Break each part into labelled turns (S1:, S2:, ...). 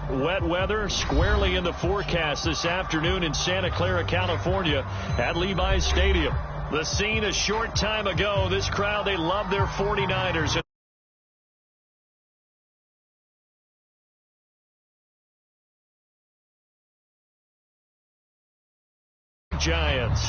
S1: Wet weather squarely in the forecast this afternoon in Santa Clara, California at Levi's Stadium. The scene a short time ago. This crowd, they love their 49ers. Giants.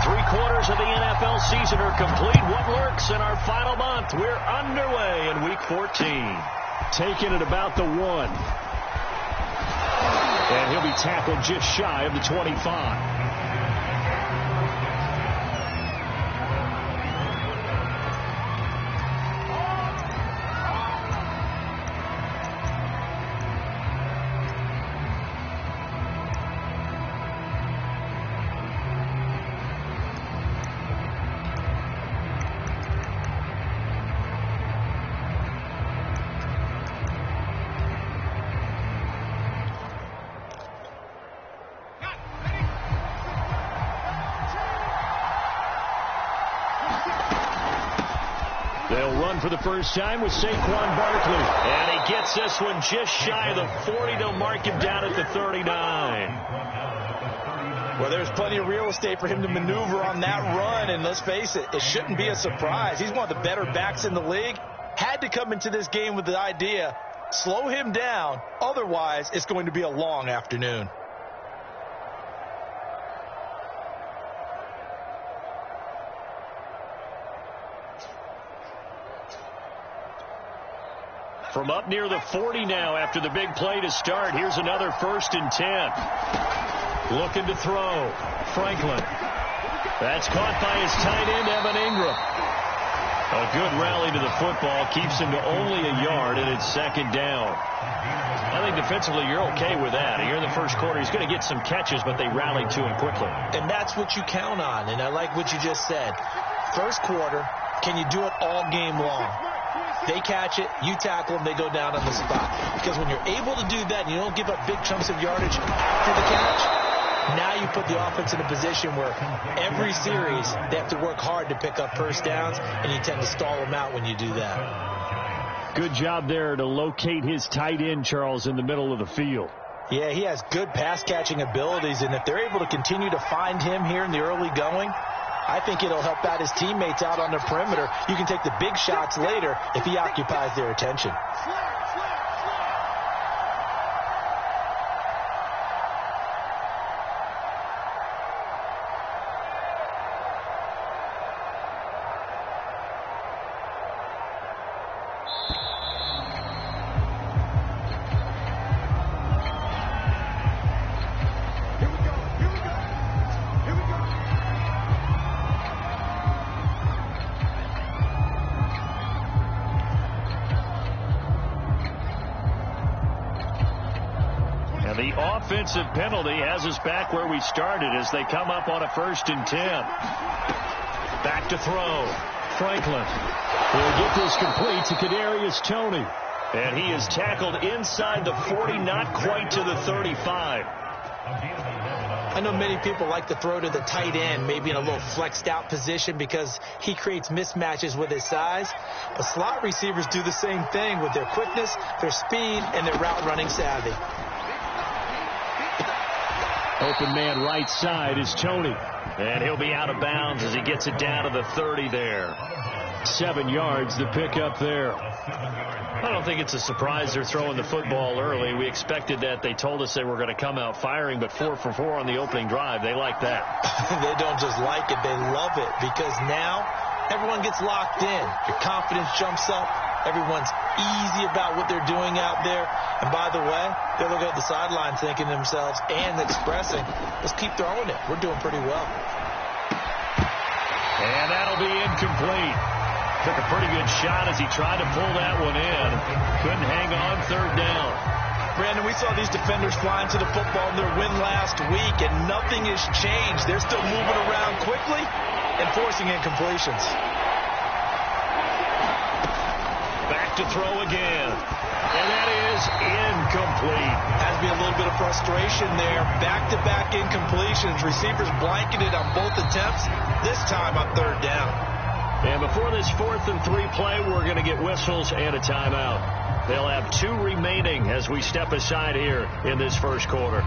S1: Three-quarters of the NFL season are complete. What works in our final month? We're underway in Week 14. Taking it about the 1. And he'll be tackled just shy of the 25. They'll run for the first time with Saquon Barkley. And he gets this one just shy of the 40. They'll mark him down at the 39.
S2: Well, there's plenty of real estate for him to maneuver on that run. And let's face it, it shouldn't be a surprise. He's one of the better backs in the league. Had to come into this game with the idea, slow him down. Otherwise, it's going to be a long afternoon.
S1: From up near the 40 now after the big play to start. Here's another 1st and 10. Looking to throw. Franklin. That's caught by his tight end, Evan Ingram. A good rally to the football. Keeps him to only a yard, and it's 2nd down. I think defensively you're okay with that. Here in the first quarter, he's going to get some catches, but they rallied to him quickly.
S2: And that's what you count on, and I like what you just said. First quarter, can you do it all game long? They catch it, you tackle them, they go down on the spot. Because when you're able to do that and you don't give up big chunks of yardage for the catch, now you put the offense in a position where every series they have to work hard to pick up first downs, and you tend to stall them out when you do that.
S1: Good job there to locate his tight end, Charles, in the middle of the field.
S2: Yeah, he has good pass-catching abilities, and if they're able to continue to find him here in the early going, I think it'll help out his teammates out on the perimeter. You can take the big shots later if he occupies their attention.
S1: The offensive penalty has us back where we started as they come up on a 1st and 10. Back to throw. Franklin will get this complete to Kadarius Toney. And he is tackled inside the 40, not quite to the 35.
S2: I know many people like to throw to the tight end, maybe in a little flexed out position because he creates mismatches with his size. But slot receivers do the same thing with their quickness, their speed, and their route running savvy.
S1: Open man right side is Toney. And he'll be out of bounds as he gets it down to the 30 there. 7 yards to pick up there. I don't think it's a surprise they're throwing the football early. We expected that. They told us they were going to come out firing, but 4 for 4 on the opening drive. They like that.
S2: They don't just like it. They love it because now everyone gets locked in. Your confidence jumps up. Everyone's easy about what they're doing out there. And by the way, they're looking at the sidelines thinking to themselves and expressing, let's keep throwing it. We're doing pretty well.
S1: And that'll be incomplete. Took a pretty good shot as he tried to pull that one in. Couldn't hang on 3rd down.
S2: Brandon, we saw these defenders flying to the football in their win last week, and nothing has changed. They're still moving around quickly and forcing incompletions. Back
S1: to throw again. And that is incomplete.
S2: Has to be a little bit of frustration there. Back-to-back incompletions. Receivers blanketed on both attempts, this time on third down.
S1: And before this 4th and 3 play, we're going to get whistles and a timeout. They'll have 2 remaining as we step aside here in this first quarter.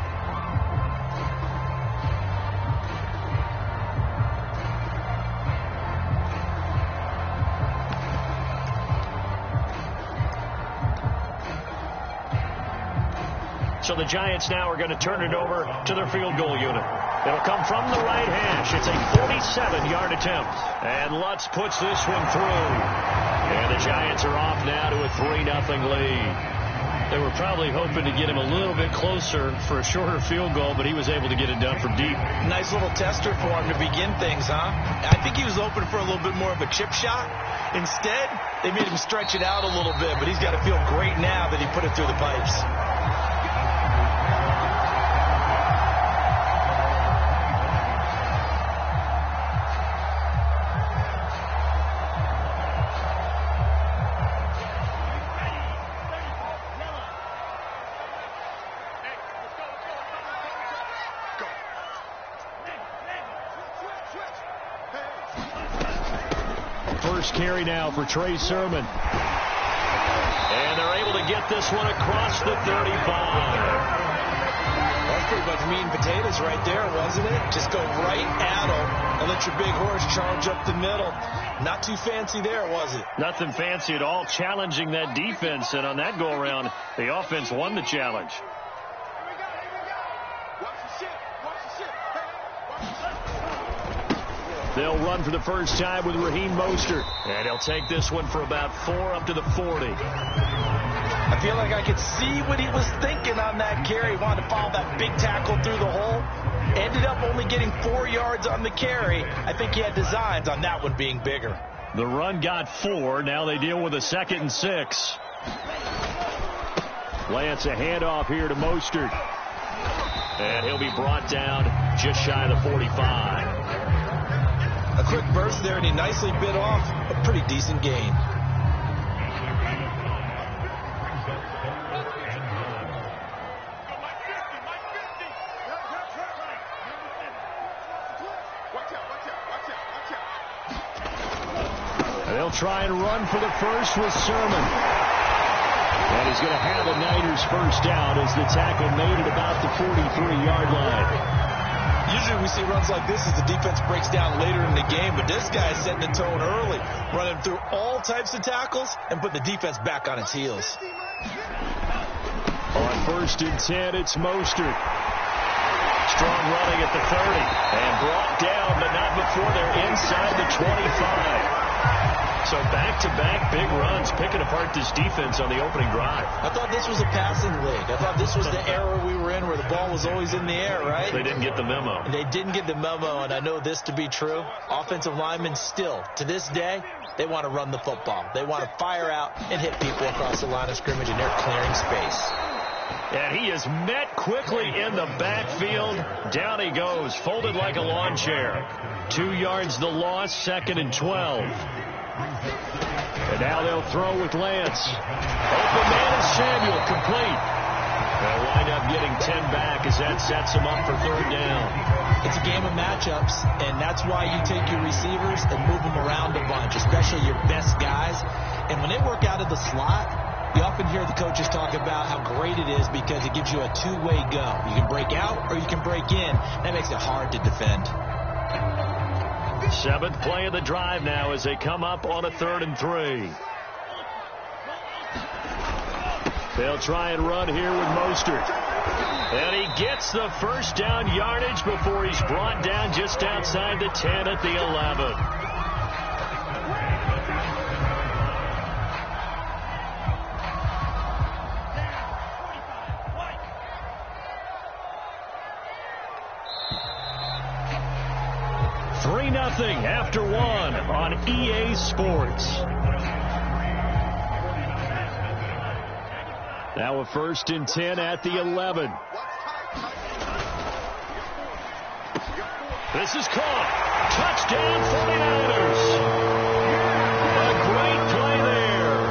S1: So the Giants now are going to turn it over to their field goal unit. It'll come from the right hash. It's a 47-yard attempt. And Lutz puts this one through. And the Giants are off now to a 3-0 lead. They were probably hoping to get him a little bit closer for a shorter field goal, but he was able to get it done from deep.
S2: Nice little tester for him to begin things, huh? I think he was hoping for a little bit more of a chip shot. Instead, they made him stretch it out a little bit, but he's got to feel great now that he put it through the pipes.
S1: First carry now for Trey Sermon. And they're able to get this one across the 35.
S2: That's pretty much meat and potatoes right there, wasn't it? Just go right at them and let your big horse charge up the middle. Not too fancy there, was it?
S1: Nothing fancy at all, challenging that defense. And on that go-around, the offense won the challenge. They'll run for the first time with Raheem Mostert. And he'll take this one for about 4 up to the 40.
S2: I feel like I could see what he was thinking on that carry. He wanted to follow that big tackle through the hole. Ended up only getting 4 yards on the carry. I think he had designs on that one being bigger.
S1: The run got 4. Now they deal with a 2nd and 6. Lance a handoff here to Mostert. And he'll be brought down just shy of the 45.
S2: A quick burst there, and he nicely bit off a pretty decent gain.
S1: And they'll try and run for the first with Sermon. And he's going to have the Niners first down as the tackle made it about the 43-yard line.
S2: Usually we see runs like this as the defense breaks down later in the game, but this guy is setting the tone early, running through all types of tackles and put the defense back on its heels.
S1: On 1st and 10, it's Mostert. Strong running at the 30 and brought down, but not before they're inside the 25. So back-to-back big runs, picking apart this defense on the opening drive.
S2: I thought this was a passing league. I thought this was the era we were in where the ball was always in the air, right?
S1: They didn't get the memo.
S2: They didn't get the memo, and I know this to be true. Offensive linemen still, to this day, they want to run the football. They want to fire out and hit people across the line of scrimmage, and they're clearing space.
S1: And he is met quickly in the backfield. Down he goes, folded like a lawn chair. 2 yards the loss, 2nd and 12. And now they'll throw with Lance. Open man is Samuel, complete. They'll wind up getting 10 back as that sets them up for 3rd down.
S2: It's a game of matchups, and that's why you take your receivers and move them around a bunch, especially your best guys. And when they work out of the slot, you often hear the coaches talk about how great it is because it gives you a two-way go. You can break out or you can break in. That makes it hard to defend.
S1: 7th play of the drive now as they come up on a 3rd and 3. They'll try and run here with Mostert. And he gets the first down yardage before he's brought down just outside the 10 at the 11. After 1 on EA Sports. Now a 1st and 10 at the 11. This is caught. Touchdown 49ers. A great play there.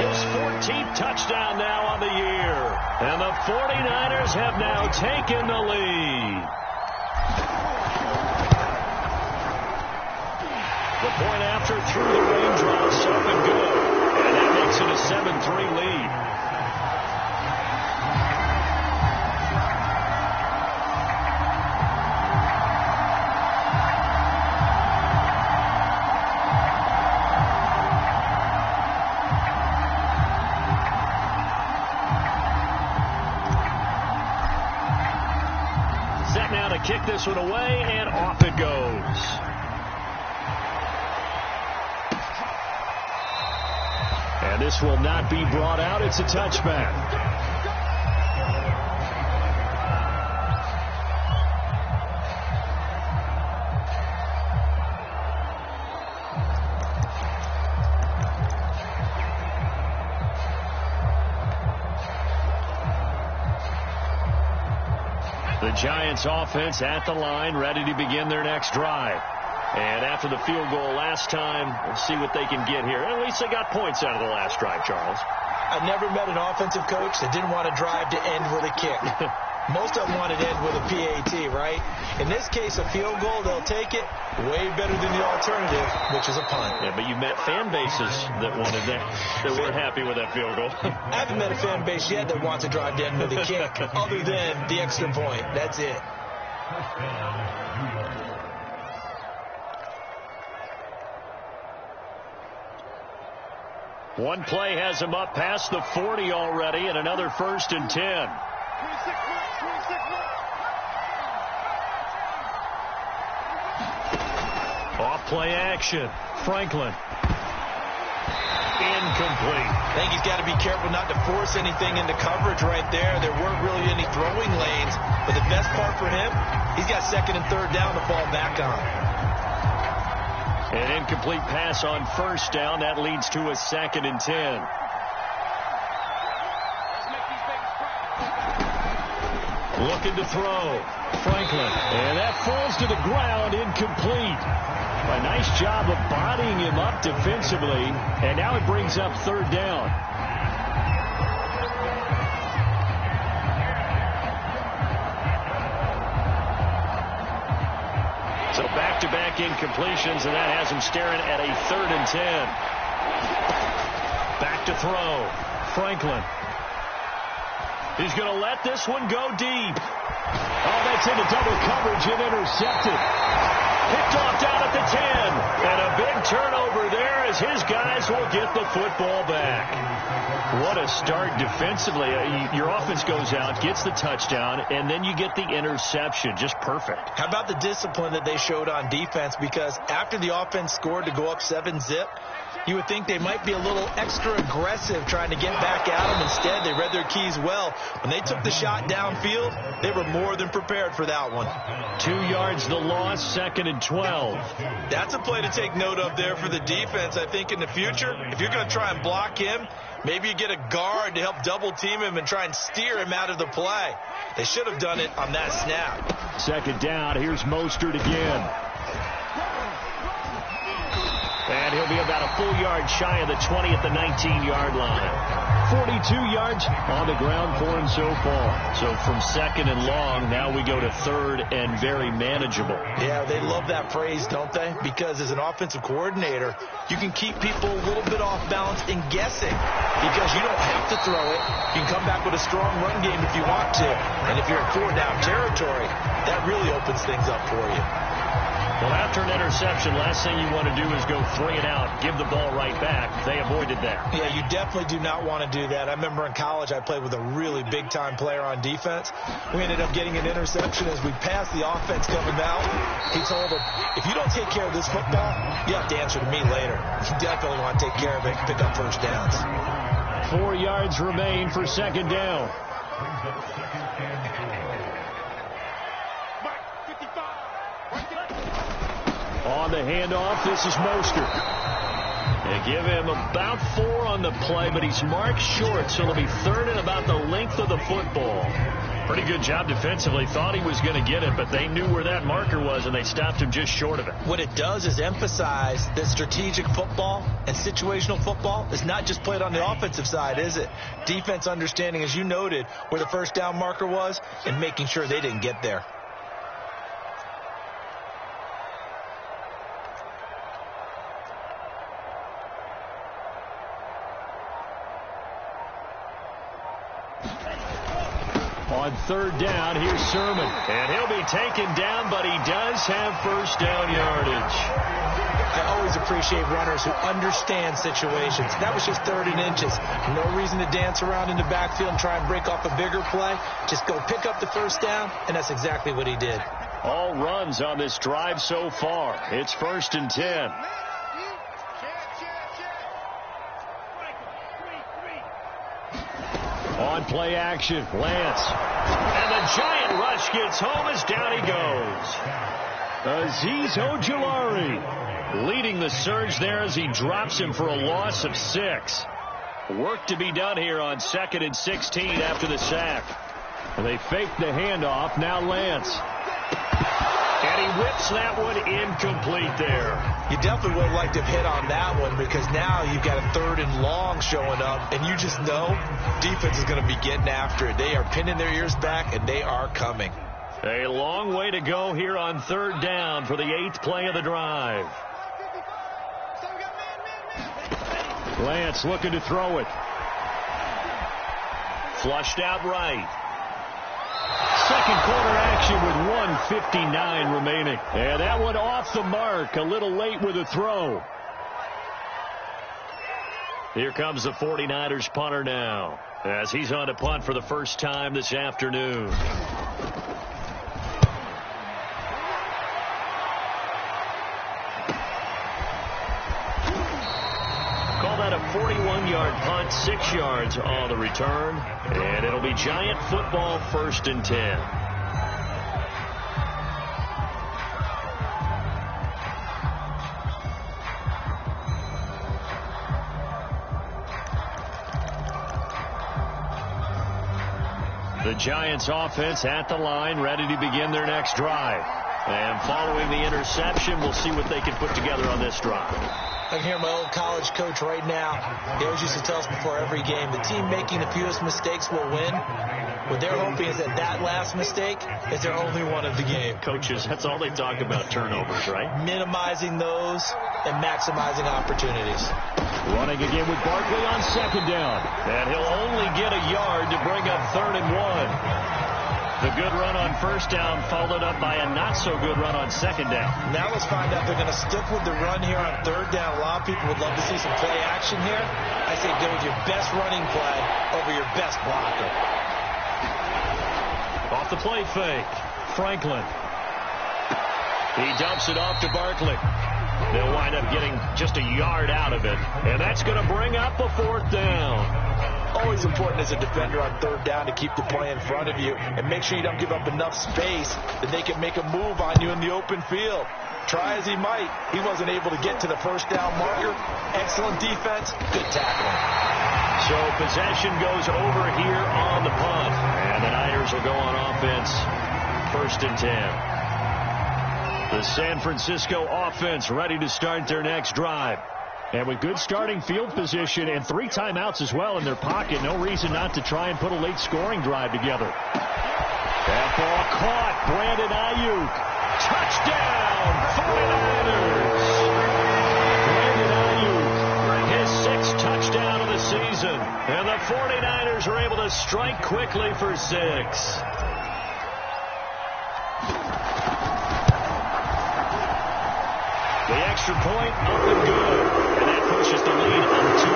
S1: His 14th touchdown now on the year. And the the 49ers have now taken the lead. The point after through the raindrops, up and good. And that makes it a 7-3 lead. Set now to kick this one away, and off it goes. And this will not be brought out. It's a touchback. The Giants offense at the line, ready to begin their next drive. And after the field goal last time, we'll see what they can get here. At least they got points out of the last drive, Charles.
S2: I never met an offensive coach that didn't want to drive to end with a kick. Most of them want to end with a PAT, right? In this case, a field goal, they'll take it. Way better than the alternative, which is a punt.
S1: Yeah, but you met fan bases that wanted that weren't happy with that field goal.
S2: I haven't met a fan base yet that wants to drive to end with a kick, other than the extra point. That's it.
S1: One play has him up past the 40 already, and another 1st and 10. Off play action. Franklin. Incomplete.
S2: I think he's got to be careful not to force anything into coverage right there. There weren't really any throwing lanes, but the best part for him, he's got 2nd and 3rd down to fall back on.
S1: An incomplete pass on 1st down. That leads to a 2nd and 10. Looking to throw. Franklin. And that falls to the ground, incomplete. A nice job of bodying him up defensively. And now it brings up 3rd down. So back-to-back incompletions, and that has him staring at a 3rd and 10. Back to throw. Franklin. He's going to let this one go deep. Oh, that's into double coverage and intercepted. Picked off down at the 10. And a big turnover there as his guys will get the football back. What a start defensively. Your offense goes out, gets the touchdown, and then you get the interception. Just perfect.
S2: How about the discipline that they showed on defense? Because after the offense scored to go up 7-zip, you would think they might be a little extra aggressive trying to get back at them. Instead, they read their keys well. When they took the shot downfield, they were more than prepared for that one.
S1: 2 yards the loss, 2nd and 12.
S2: That's a play to take note of there for the defense. I think in the future, if you're going to try and block him, maybe you get a guard to help double team him and try and steer him out of the play. They should have done it on that snap.
S1: 2nd down. Here's Mostert again. And he'll be about a full yard shy of the 20 at the 19-yard line. 42 yards on the ground for him so far. So from 2nd and long, now we go to 3rd and very manageable.
S2: Yeah, they love that phrase, don't they? Because as an offensive coordinator, you can keep people a little bit off balance and guessing. Because you don't have to throw it. You can come back with a strong run game if you want to. And if you're in 4-down territory, that really opens things up for you.
S1: Well, after an interception, last thing you want to do is go 3 and out, give the ball right back. They avoided that.
S2: Yeah, you definitely do not want to do that. I remember in college I played with a really big-time player on defense. We ended up getting an interception as we passed the offense coming out. He told him, if you don't take care of this football, you have to answer to me later. You definitely want to take care of it and pick up 1st downs.
S1: 4 yards remain for 2nd down. On the handoff, this is Mostert. They give him about 4 on the play, but he's marked short, so it'll be 3rd and about the length of the football. Pretty good job defensively. Thought he was going to get it, but they knew where that marker was, and they stopped him just short of it.
S2: What it does is emphasize that strategic football and situational football is not just played on the offensive side, is it? Defense understanding, as you noted, where the first down marker was and making sure they didn't get there.
S1: On third down, here's Sermon. And he'll be taken down, but he does have first down yardage.
S2: I always appreciate runners who understand situations. That was just 3rd and inches. No reason to dance around in the backfield and try and break off a bigger play. Just go pick up the first down, and that's exactly what he did.
S1: All runs on this drive so far. It's 1st and 10. On play action, Lance. And the giant rush gets home as down he goes. Azeez Ojulari leading the surge there as he drops him for a loss of 6. Work to be done here on 2nd and 16 after the sack. And they fake the handoff. Now Lance. And he whips that one incomplete there.
S2: You definitely would have liked to have hit on that one because now you've got a 3rd and long showing up, and you just know defense is going to be getting after it. They are pinning their ears back, and they are coming.
S1: A long way to go here on 3rd down for the 8th play of the drive. Lance looking to throw it. Flushed out right. Second quarter action with 1:59 remaining. And that one off the mark. A little late with a throw. Here comes the 49ers punter now, as he's on to punt for the first time this afternoon. Call that a 41-yard punt, 6 yards on the return. And it'll be Giant football, 1st and 10. The Giants offense at the line, ready to begin their next drive. And following the interception, we'll see what they can put together on this drive.
S2: I can hear my old college coach right now. He always used to tell us before every game, the team making the fewest mistakes will win. What they're hoping is that that last mistake is their only one of the game.
S1: Coaches, that's all they talk about, turnovers, right?
S2: Minimizing those and maximizing opportunities.
S1: Running again with Barkley on 2nd down. And he'll only get a yard to bring up 3rd and 1. The good run on 1st down followed up by a not-so-good run on 2nd down.
S2: Now let's find out if they're going to stick with the run here on 3rd down. A lot of people would love to see some play action here. I say go with your best running play over your best blocker.
S1: Off the play fake, Franklin. He dumps it off to Barkley. They'll wind up getting just a yard out of it. And that's going to bring up a 4th down.
S2: Always important as a defender on 3rd down to keep the play in front of you and make sure you don't give up enough space that they can make a move on you in the open field. Try as he might, he wasn't able to get to the first down marker. Excellent defense, good tackling.
S1: So possession goes over here on the punt. And the Niners will go on offense, 1st and 10. The San Francisco offense ready to start their next drive. And with good starting field position and 3 timeouts as well in their pocket, no reason not to try and put a late scoring drive together. That ball caught. Brandon Ayuk. Touchdown, 49ers. Brandon Ayuk, his 6th touchdown of the season. And the 49ers are able to strike quickly for 6. The extra point up and good. And that pushes the lead up to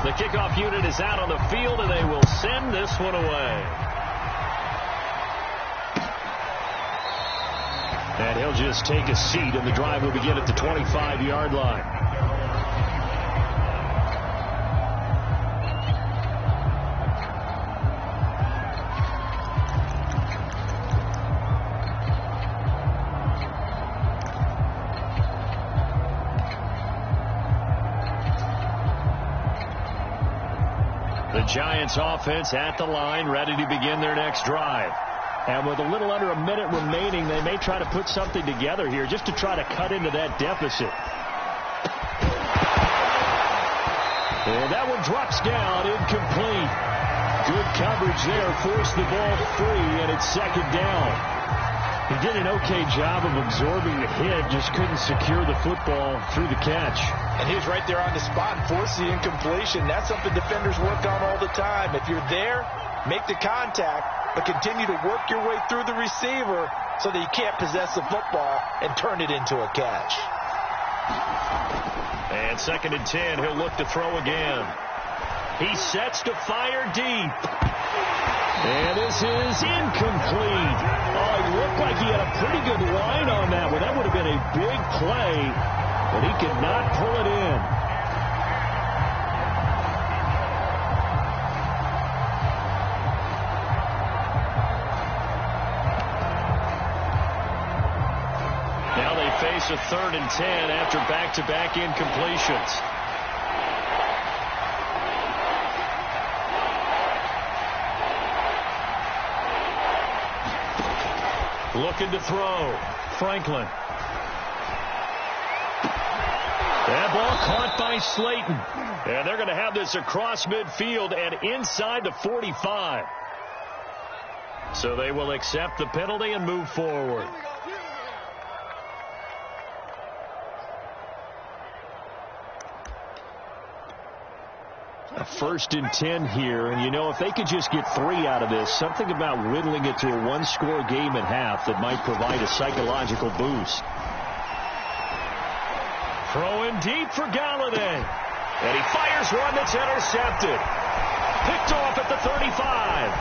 S1: 11. The kickoff unit is out on the field, and they will send this one away. And he'll just take a seat, and the drive will begin at the 25-yard line. The Giants offense at the line, ready to begin their next drive. And with a little under a minute remaining, they may try to put something together here just to try to cut into that deficit. And that one drops down, incomplete. Good coverage there, forced the ball free, and it's second down. He did an okay job of absorbing the hit, just couldn't secure the football through the catch.
S2: And he was right there on the spot, forced the incompletion. That's something defenders work on all the time. If you're there, make the contact, but continue to work your way through the receiver so that you can't possess the football and turn it into a catch.
S1: And 2nd and 10, he'll look to throw again. He sets to fire deep. And this is incomplete. Oh, he looked like he had a pretty good line on that one. That would have been a big play, but he could not pull it in. Now they face a 3rd and 10 after back-to-back incompletions. Looking to throw. Franklin. That ball caught by Slayton. And they're going to have this across midfield and inside the 45. So they will accept the penalty and move forward. A 1st and 10 here, and you know, if they could just get 3 out of this, something about whittling it to a one-score game at half that might provide a psychological boost. Throwing deep for Galladay. And he fires one that's intercepted. Picked off at the 35.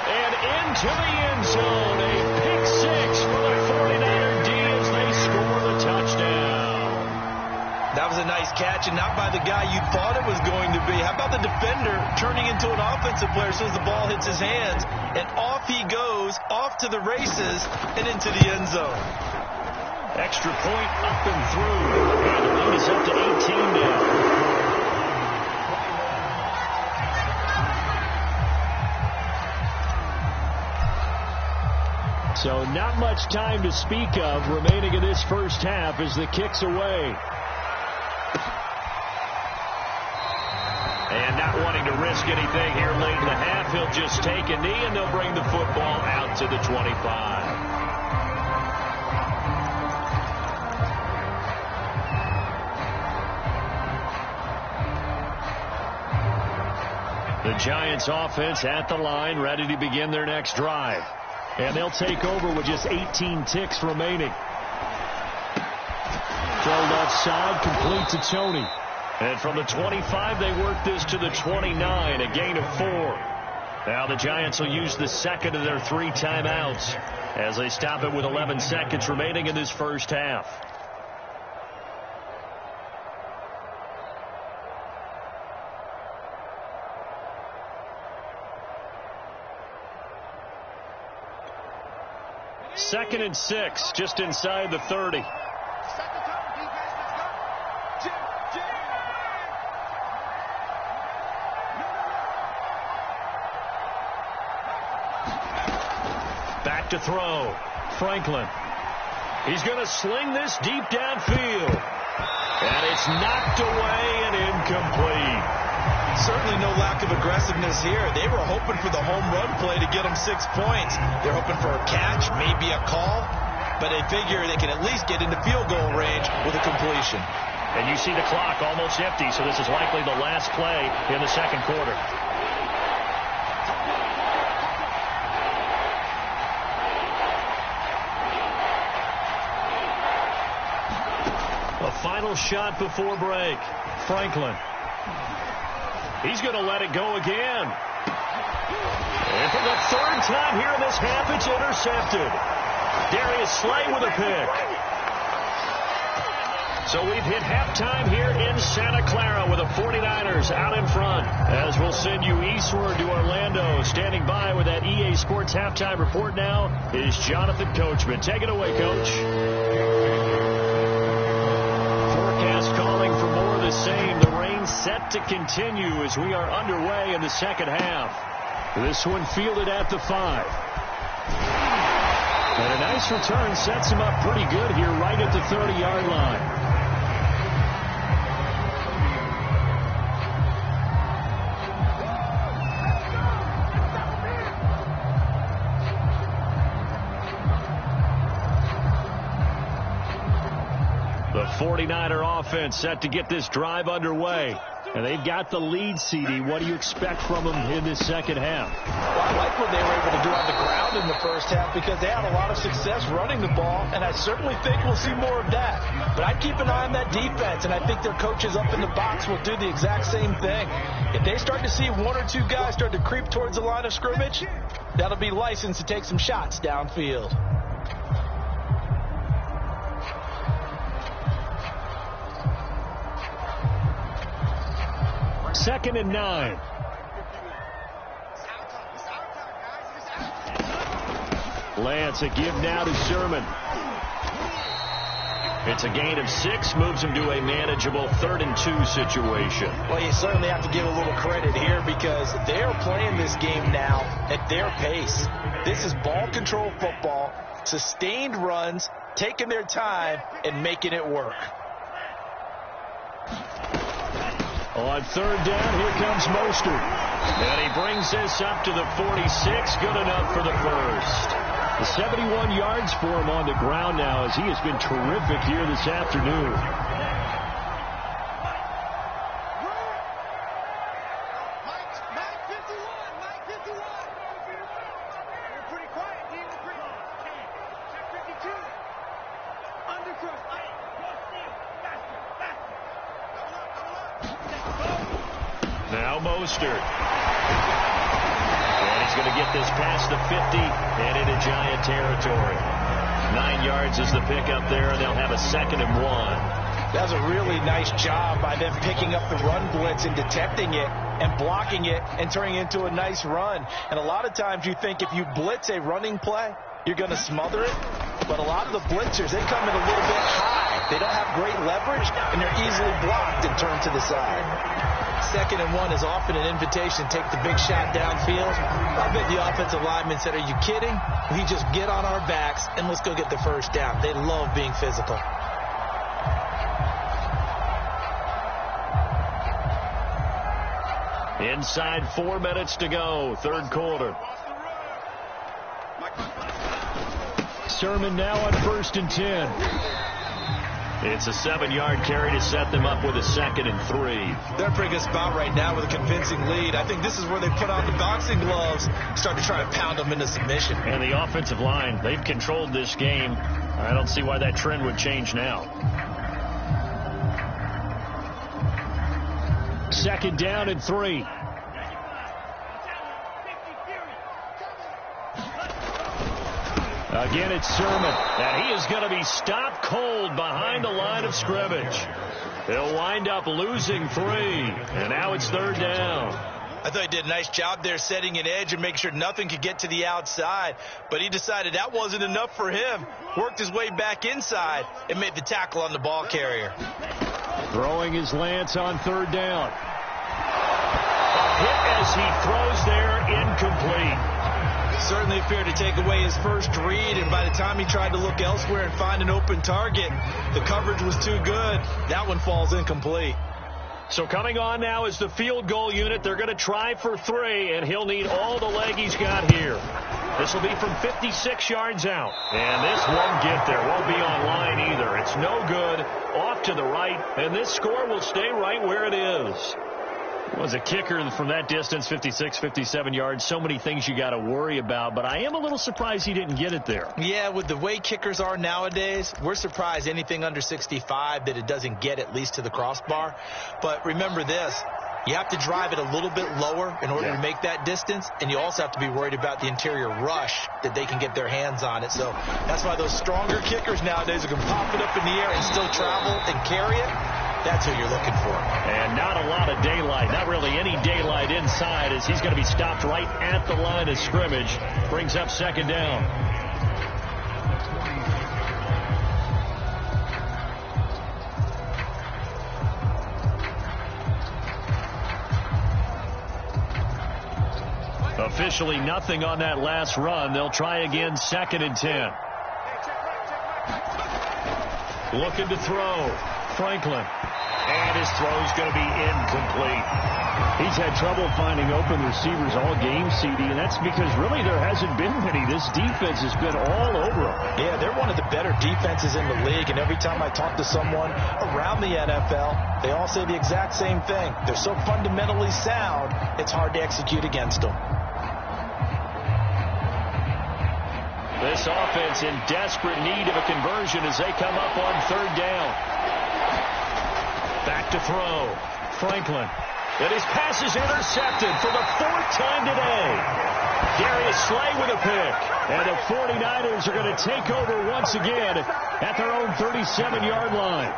S1: And into the end zone. A pick 6 for the 49er D as they score the touchdown.
S2: That was a nice catch, and not by the guy you thought it was going to be. How about the defender turning into an offensive player as soon as the ball hits his hands? And off he goes, off to the races, and into the end zone.
S1: Extra point up and through. And the lead is up to 18 now. So not much time to speak of remaining in this first half as the kick's away. And not wanting to risk anything here late in the half, he'll just take a knee and they'll bring the football out to the 25. The Giants offense at the line, ready to begin their next drive. And they'll take over with just 18 ticks remaining. Throw left side, complete to Tony. And from the 25, they work this to the 29, a gain of 4. Now the Giants will use the second of their 3 timeouts as they stop it with 11 seconds remaining in this first half. Second and 6, just inside the 30. Back to throw. Franklin. He's going to sling this deep downfield. And it's knocked away and incomplete.
S2: Certainly no lack of aggressiveness here. They were hoping for the home run play to get them 6 points. They're hoping for a catch, maybe a call, but they figure they can at least get into field goal range with a completion.
S1: And you see the clock almost empty, so this is likely the last play in the second quarter. A final shot before break. Franklin. He's going to let it go again. And for the 3rd time here in this half, it's intercepted. Darius Slay with a pick. So we've hit halftime here in Santa Clara with the 49ers out in front. As we'll send you eastward to Orlando. Standing by with that EA Sports halftime report now is Jonathan Coachman. Take it away, Coach. set to continue as we are underway in the second half. This one fielded at the 5. And a nice return sets him up pretty good here right at the 30-yard line. The 49er offense set to get this drive underway. And they've got the lead, CD. What do you expect from them in this second half?
S2: Well, I like what they were able to do on the ground in the first half because they had a lot of success running the ball, and I certainly think we'll see more of that. But I'd keep an eye on that defense, and I think their coaches up in the box will do the exact same thing. If they start to see one or two guys start to creep towards the line of scrimmage, that'll be license to take some shots downfield.
S1: Second and 9. Lance, a give now to Sermon. It's a gain of 6, moves him to a manageable 3rd and 2 situation.
S2: Well, you certainly have to give a little credit here because they're playing this game now at their pace. This is ball control football, sustained runs, taking their time, and making it work.
S1: On 3rd down, here comes Mostert. And he brings this up to the 46. Good enough for the first. The 71 yards for him on the ground now as he has been terrific here this afternoon. Now Mostert. And he's going to get this past the 50 and into Giant territory. 9 yards is the pickup there, and they'll have a 2nd and 1.
S2: That was a really nice job by them picking up the run blitz and detecting it and blocking it and turning it into a nice run. And a lot of times you think if you blitz a running play, you're going to smother it. But a lot of the blitzers, they come in a little bit high. They don't have great leverage, and they're easily blocked and turned to the side. 2nd and 1 is often an invitation to take the big shot downfield. I bet the offensive lineman said, are you kidding? We just get on our backs and let's go get the first down. They love being physical.
S1: Inside 4 minutes to go, 3rd quarter. Sermon now on 1st and 10. It's a 7-yard carry to set them up with a 2nd and 3.
S2: They're in a pretty good spot right now with a convincing lead. I think this is where they put on the boxing gloves, start to try to pound them into submission.
S1: And the offensive line, they've controlled this game. I don't see why that trend would change now. 2nd down and 3. Again, it's Sermon, and he is going to be stopped cold behind the line of scrimmage. They'll wind up losing 3, and now it's 3rd down.
S2: I thought he did a nice job there setting an edge and making sure nothing could get to the outside, but he decided that wasn't enough for him. Worked his way back inside and made the tackle on the ball carrier.
S1: Throwing his Lance on 3rd down. A hit as he throws there, incomplete.
S2: Certainly appeared to take away his first read, and by the time he tried to look elsewhere and find an open target, the coverage was too good. That one falls incomplete.
S1: So coming on now is the field goal unit. They're going to try for 3, and he'll need all the leg he's got here. This will be from 56 yards out. And this won't get there. Won't be on line either. It's no good. Off to the right, and this score will stay right where it is. Was a kicker from that distance, 56, 57 yards. So many things you got to worry about, but I am a little surprised he didn't get it there.
S2: Yeah, with the way kickers are nowadays, we're surprised anything under 65 that it doesn't get at least to the crossbar. But remember this, you have to drive it a little bit lower in order to make that distance, and you also have to be worried about the interior rush that they can get their hands on it. So that's why those stronger kickers nowadays are going to pop it up in the air and still travel and carry it. That's who you're looking for.
S1: And not a lot of daylight, not really any daylight inside, as he's going to be stopped right at the line of scrimmage. Brings up 2nd down. Officially nothing on that last run. They'll try again, 2nd and 10. Looking to throw. Franklin. And his throw's going to be incomplete.
S3: He's had trouble finding open receivers all game, CD, and that's because really there hasn't been many. This defense has been all over him.
S2: Yeah, they're one of the better defenses in the league, and every time I talk to someone around the NFL, they all say the exact same thing. They're so fundamentally sound, it's hard to execute against them.
S1: This offense in desperate need of a conversion as they come up on 3rd down. Back to throw. Franklin. And his pass is intercepted for the 4th time today. Darius Slay with a pick. And the 49ers are going to take over once again at their own 37-yard line.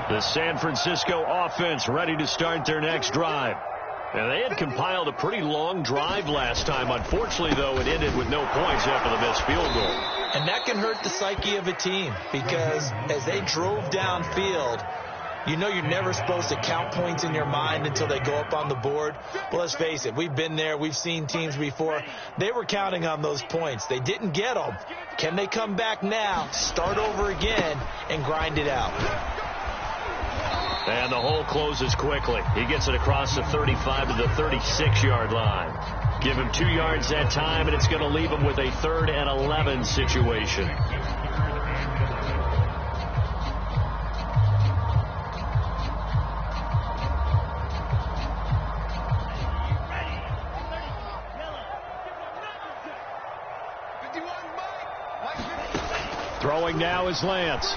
S1: The San Francisco offense ready to start their next drive. And they had compiled a pretty long drive last time. Unfortunately, though, it ended with no points after the missed field goal.
S2: And that can hurt the psyche of a team because as they drove downfield, you know you're never supposed to count points in your mind until they go up on the board. Well, let's face it, we've been there. We've seen teams before. They were counting on those points. They didn't get them. Can they come back now, start over again, and grind it out?
S1: And the hole closes quickly. He gets it across the 35 to the 36-yard line. Give him 2 yards that time, and it's going to leave him with a 3rd and 11 situation. Throwing now is Lance.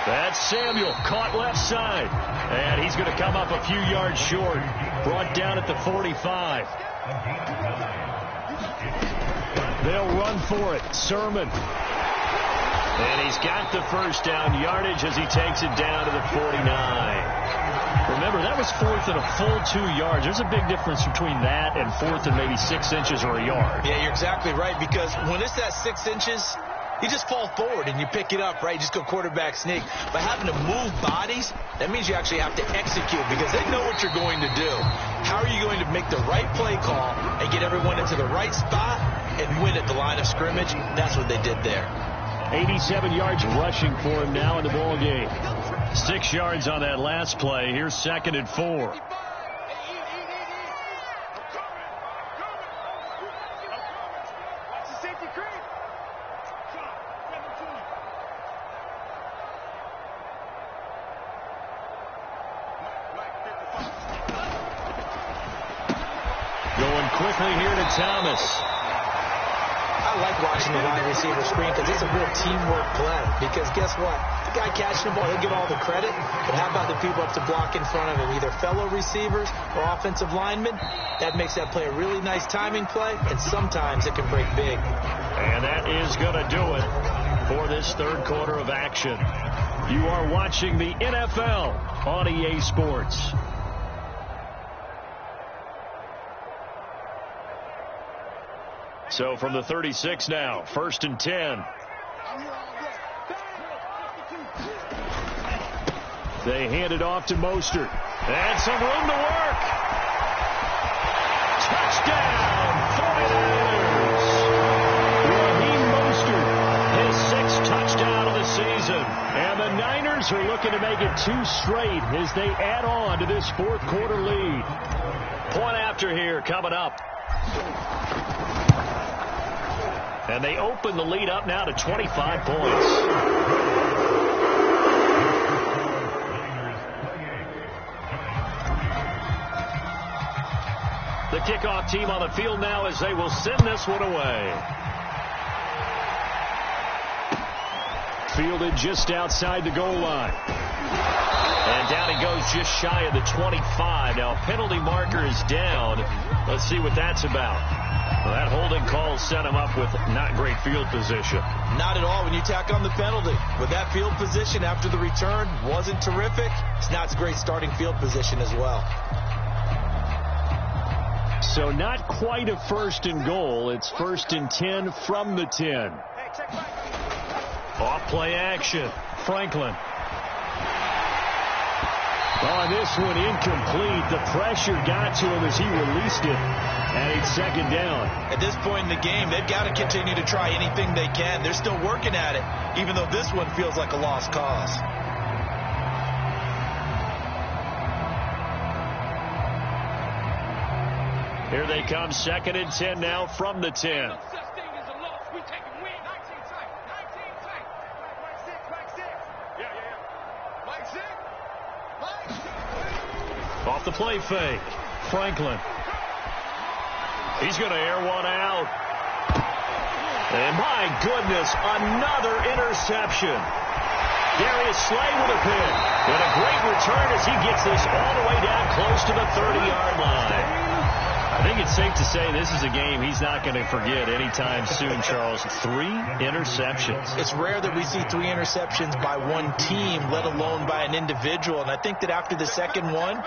S1: That's Samuel, caught left side. And he's going to come up a few yards short. Brought down at the 45. They'll run for it. Sermon. And he's got the first down yardage as he takes it down to the 49. Remember, that was 4th and a full 2 yards. There's a big difference between that and 4th and maybe 6 inches or a yard.
S2: Yeah, you're exactly right, because when it's that 6 inches, you just fall forward and you pick it up, right? You just go quarterback sneak. But having to move bodies, that means you actually have to execute because they know what you're going to do. How are you going to make the right play call and get everyone into the right spot and win at the line of scrimmage? That's what they did there.
S1: 87 yards rushing for him now in the ball game. 6 yards on that last play. Here's 2nd and 4. Going quickly here to Thomas.
S2: I like watching the wide receiver screen because it's a real teamwork play. Because guess what? The guy catching the ball, he'll get all the credit. But how about the people up to block in front of him? Either fellow receivers or offensive linemen. That makes that play a really nice timing play. And sometimes it can break big.
S1: And that is going to do it for this 3rd quarter of action. You are watching the NFL on EA Sports. So from the 36 now, 1st and 10. They hand it off to Mostert. And some room to work. Touchdown, 49ers. Raheem Mostert, his 6th touchdown of the season. And the Niners are looking to make it 2 straight as they add on to this 4th quarter lead. Point after here coming up. And they open the lead up now to 25 points. The kickoff team on the field now as they will send this one away. Fielded just outside the goal line. And down he goes just shy of the 25. Now penalty marker is down. Let's see what that's about. Well, that holding call set him up with not great field position.
S2: Not at all when you tack on the penalty. With that field position after the return wasn't terrific. It's not great starting field position as well.
S1: So not quite a 1st and goal. It's 1st and 10 from the 10. Off play action. Franklin.
S3: Oh, and this one incomplete. The pressure got to him as he released it. And it's second down.
S2: At this point in the game, they've got to continue to try anything they can. They're still working at it, even though this one feels like a lost cause.
S1: Here they come, second and 10 now from the 10. Off the play fake. Franklin. He's going to air one out. And my goodness, another interception. Darius Slay with a pick. And a great return as he gets this all the way down close to the 30-yard line. I think it's safe to say this is a game he's not going to forget anytime soon, Charles. 3 interceptions.
S2: It's rare that we see 3 interceptions by one team, let alone by an individual. And I think that after the second one,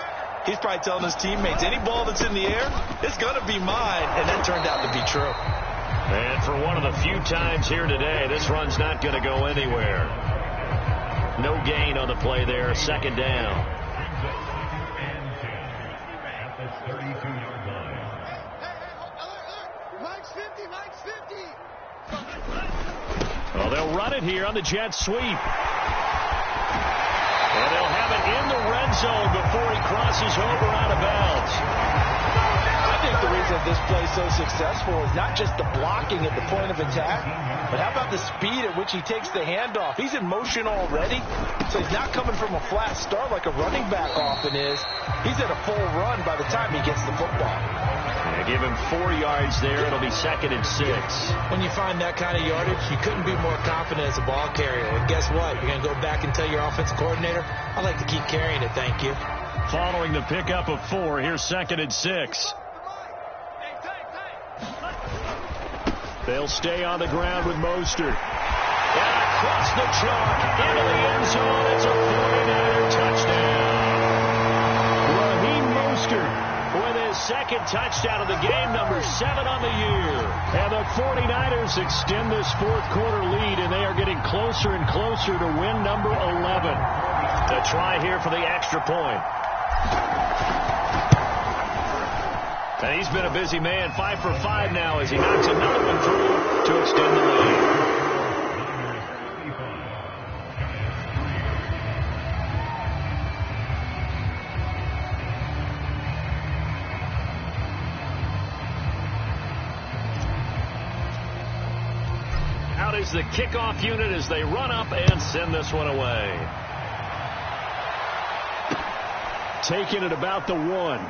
S2: he's probably telling his teammates, any ball that's in the air, it's going to be mine. And that turned out to be true.
S1: And for one of the few times here today, this run's not going to go anywhere. No gain on the play there, second down. Well, they'll run it here on the jet sweep. And they'll have it in the red zone before he crosses over out of bounds.
S2: I think the reason this play is so successful is not just the blocking at the point of attack, but how about the speed at which he takes the handoff? He's in motion already, so he's not coming from a flat start like a running back often is. He's at a full run by the time he gets the football.
S1: Give him 4 yards there. It'll be second and 6.
S2: When you find that kind of yardage, you couldn't be more confident as a ball carrier. And guess what? You're going to go back and tell your offensive coordinator, I'd like to keep carrying it, thank you.
S1: Following the pickup of 4, here's second and 6. They'll stay on the ground with Mostert. And across the chalk into the end zone. It's a 49er touchdown. Raheem Mostert with his second touchdown of the game, number 7 on the year. And the 49ers extend this fourth quarter lead, and they are getting closer and closer to win number 11. A try here for the extra point. And he's been a busy man, 5 for 5 now as he knocks another one through to extend the lead. Out is the kickoff unit as they run up and send this one away.
S3: Taking it about the 1.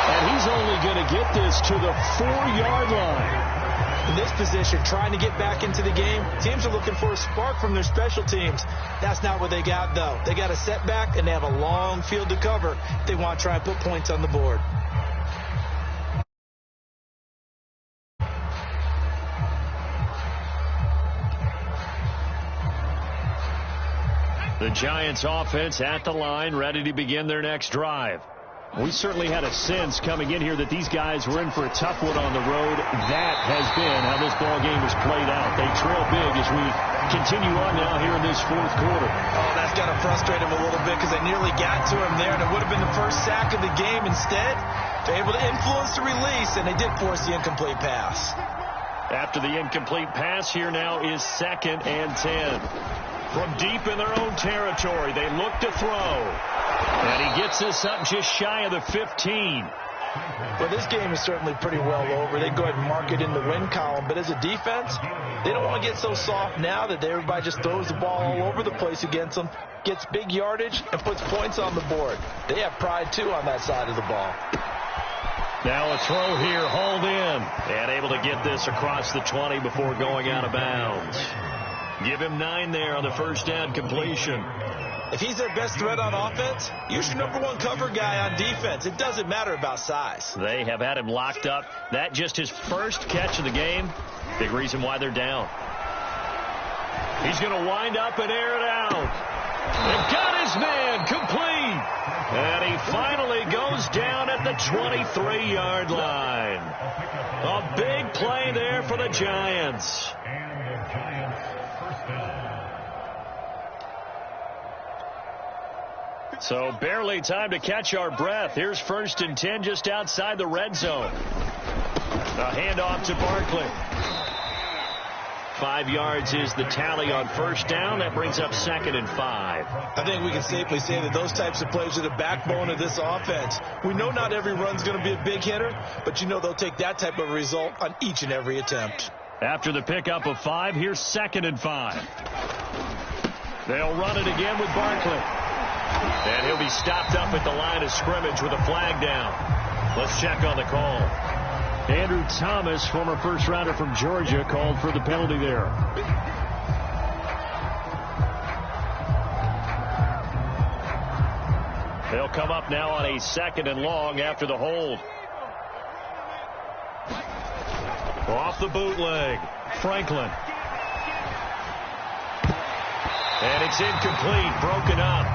S3: And he's only going to get this to the 4-yard line.
S2: In this position, trying to get back into the game, teams are looking for a spark from their special teams. That's not what they got, though. They got a setback, and they have a long field to cover if they want to try and put points on the board.
S1: The Giants offense at the line, ready to begin their next drive.
S3: We certainly had a sense coming in here that these guys were in for a tough one on the road. That has been how this ball game has played out. They trail big as we continue on now here in this fourth quarter.
S2: Oh, that's got to frustrate him a little bit because they nearly got to him there, and it would have been the first sack of the game. Instead, they're able to influence the release, and they did force the incomplete pass.
S1: After the incomplete pass, here now is second and 10. From deep in their own territory, they look to throw. And he gets this up just shy of the 15.
S2: Well, this game is certainly pretty well over. They go ahead and mark it in the win column. But as a defense, they don't want to get so soft now that everybody just throws the ball all over the place against them, gets big yardage, and puts points on the board. They have pride, too, on that side of the ball.
S1: Now a throw here, hauled in. And able to get this across the 20 before going out of bounds. Give him 9 there on the first down completion.
S2: If he's their best threat on offense, use your number 1 cover guy on defense. It doesn't matter about size.
S1: They have had him locked up. That just his first catch of the game. Big reason why they're down. He's going to wind up and air it out. And got his man complete. And he finally goes down at the 23-yard line. A big play there for the Giants. So barely time to catch our breath. Here's 1st and 10 just outside the red zone. A handoff to Barkley. 5 yards is the tally on 1st down. That brings up 2nd and 5.
S2: I think we can safely say that those types of plays are the backbone of this offense. We know not every run's going to be a big hitter, but you know they'll take that type of result on each and every attempt.
S3: After the pickup of 5, here's 2nd and 5. They'll run it again with Barkley.
S1: And he'll be stopped up at the line of scrimmage with a flag down. Let's check on the call.
S3: Andrew Thomas, former first-rounder from Georgia, called for the penalty there.
S1: They'll come up now on a 2nd and long after the hold. Off the bootleg, Franklin. And it's incomplete, broken up.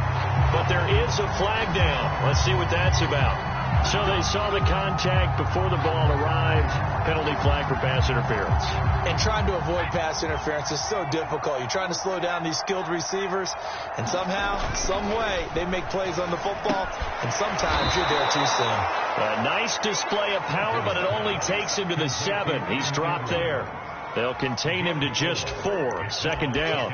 S1: But there is a flag down. Let's see what that's about. So they saw the contact before the ball arrived. Penalty flag for pass interference.
S2: And trying to avoid pass interference is so difficult. You're trying to slow down these skilled receivers, and somehow, some way, they make plays on the football, and sometimes you're there too soon.
S1: A nice display of power, but it only takes him to the 7. He's dropped there. They'll contain him to just 4. 2nd down.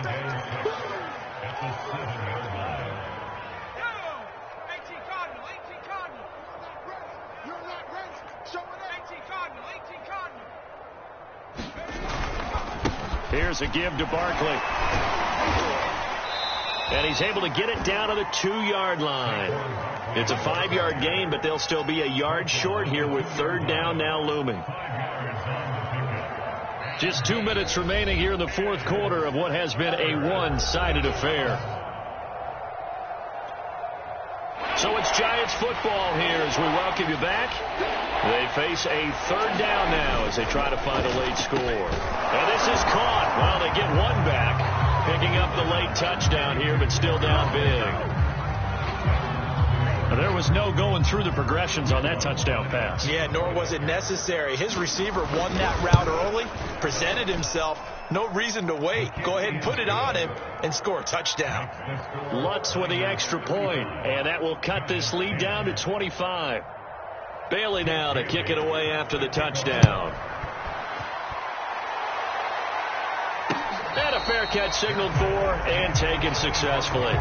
S1: Here's a give to Barkley. And he's able to get it down to the 2-yard line. It's a 5-yard gain, but they'll still be a yard short here with 3rd down now looming.
S3: Just 2 minutes remaining here in the 4th quarter of what has been a one-sided affair.
S1: So it's Giants football here as we welcome you back. They face a 3rd down now as they try to find a late score. And this is caught. Well, they get one back, picking up the late touchdown here, but still down big.
S3: There was no going through the progressions on that touchdown pass.
S2: Yeah, nor was it necessary. His receiver won that route early, presented himself. No reason to wait. Go ahead and put it on him and score a touchdown.
S1: Lutz with the extra point, and that will cut this lead down to 25. Bailey now to kick it away after the touchdown. And a fair catch signaled for and taken successfully.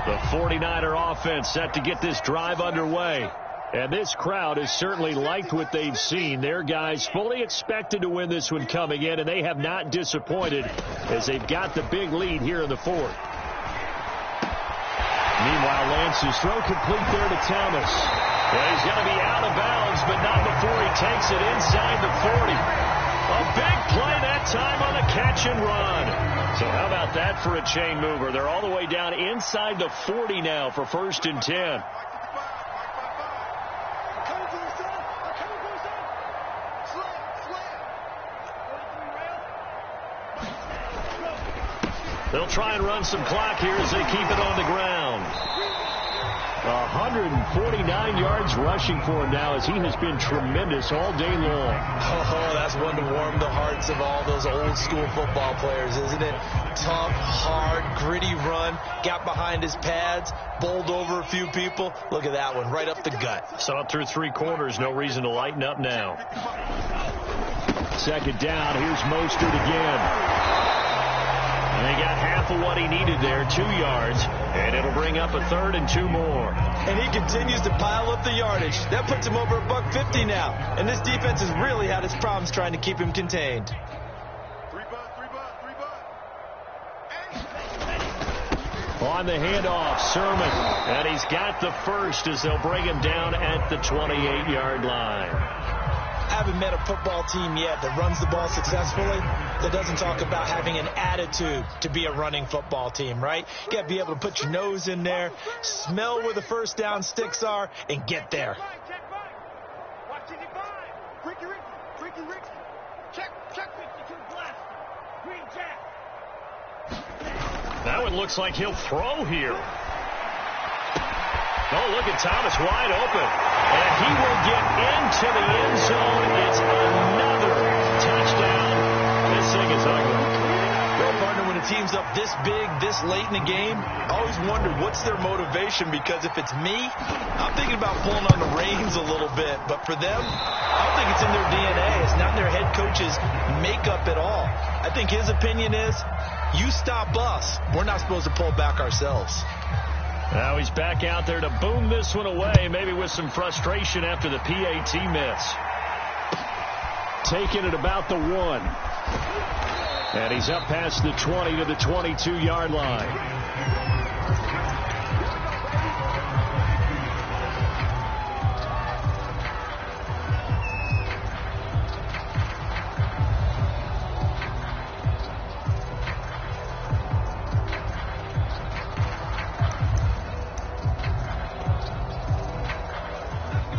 S1: The 49er offense set to get this drive underway. And this crowd has certainly liked what they've seen. Their guys fully expected to win this one coming in, and they have not disappointed as they've got the big lead here in the 4th.
S3: Meanwhile, Lance's throw complete there to Thomas.
S1: Well, he's going to be out of bounds, but not before he takes it inside the 40. A big play that time on the catch and run. So how about that for a chain mover? They're all the way down inside the 40 now for 1st and 10. They'll try and run some clock here as they keep it on the ground.
S3: 149 yards rushing for him now as he has been tremendous all day long.
S2: Oh, that's one to warm the hearts of all those old school football players, isn't it? Tough, hard, gritty run, got behind his pads, bowled over a few people. Look at that one, right up the gut.
S1: So up through 3 quarters, no reason to lighten up now.
S3: 2nd down, here's Mostert again.
S1: And they got half of what he needed there, 2 yards, and it'll bring up a 3rd and 2 more.
S2: And he continues to pile up the yardage. That puts him over $150 now. And this defense has really had its problems trying to keep him contained.
S1: On the handoff, Sermon. And he's got the first as they'll bring him down at the 28-yard line.
S2: I haven't met a football team yet that runs the ball successfully that doesn't talk about having an attitude to be a running football team, right? You got to be able to put your nose in there, smell where the first down sticks are, and get there.
S1: That one looks like he'll throw here. Oh, look at Thomas wide open. And he will get into the end zone. It's another
S3: It's ugly.
S2: Well, partner, when a team's up this big, this late in the game, I always wonder what's their motivation, because if it's me, I'm thinking about pulling on the reins a little bit. But for them, I don't think it's in their DNA. It's not in their head coach's makeup at all. I think his opinion is, you stop us, we're not supposed to pull back ourselves.
S3: Now he's back out there to boom this one away, maybe with some frustration after the PAT miss. Taking it about the 1. And he's up past the 20 to the 22-yard line.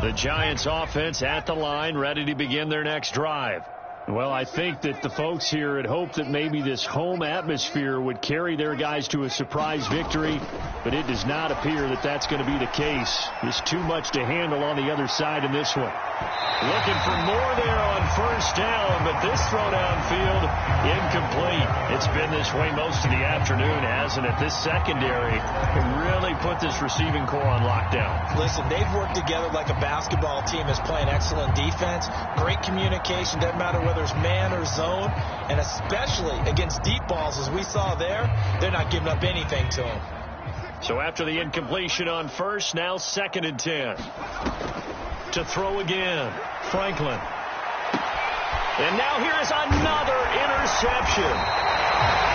S3: The Giants offense at the line, ready to begin their next drive. Well, I think that the folks here had hoped that maybe this home atmosphere would carry their guys to a surprise victory, but it does not appear that that's going to be the case. There's too much to handle on the other side in this one. Looking for more there on first down, but this throw downfield incomplete. It's been this way most of the afternoon, hasn't it? This secondary really put this receiving core on lockdown.
S2: Listen, they've worked together like a basketball team is playing excellent defense. Great communication, doesn't matter whether it's man or zone, and especially against deep balls, as we saw there, they're not giving up anything to them.
S3: So after the incompletion on first, now 2nd and 10. To throw again, Franklin. And now here is another interception.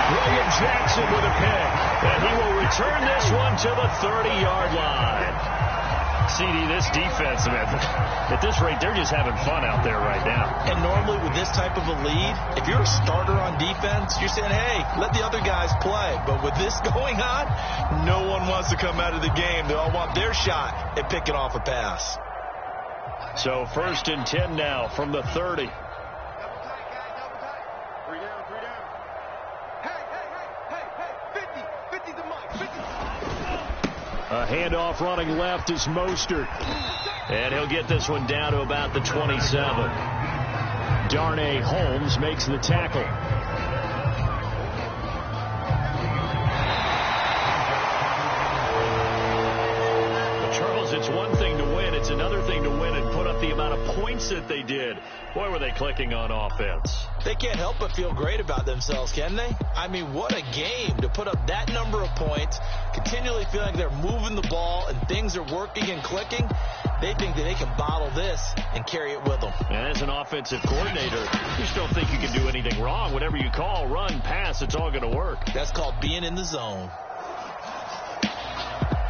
S3: William Jackson with a pick. And he will return this one to the 30-yard line. CD, this defense, man, at this rate, they're just having fun out there right now.
S2: And normally with this type of a lead, if you're a starter on defense, you're saying, hey, let the other guys play. But with this going on, no one wants to come out of the game. They all want their shot at picking off a pass.
S3: So 1st and 10 now from the 30. A handoff running left is Mostert. And he'll get this one down to about the 27. Darnay Holmes makes the tackle. Charles, it's one thing to win. It's another thing to win and put up the amount of points that they did. Boy, were they clicking on offense.
S2: They can't help but feel great about themselves, can they? I mean, what a game to put up that number of points, continually feel like they're moving the ball and things are working and clicking. They think that they can bottle this and carry it with them.
S3: And as an offensive coordinator, you just don't think you can do anything wrong. Whatever you call, run, pass, it's all going to work.
S2: That's called being in the zone.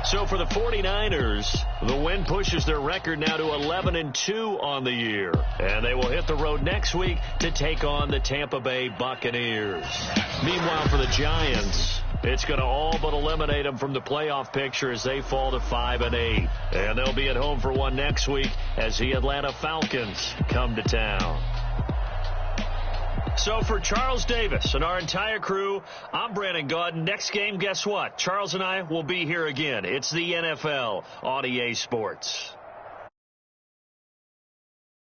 S3: So for the 49ers, the win pushes their record now to 11-2 on the year. And they will hit the road next week to take on the Tampa Bay Buccaneers. Meanwhile, for the Giants, it's going to all but eliminate them from the playoff picture as they fall to 5-8. And they'll be at home for one next week as the Atlanta Falcons come to town. So for Charles Davis and our entire crew, I'm Brandon Gaudin. Next game, guess what? Charles and I will be here again. It's the NFL on EA Sports.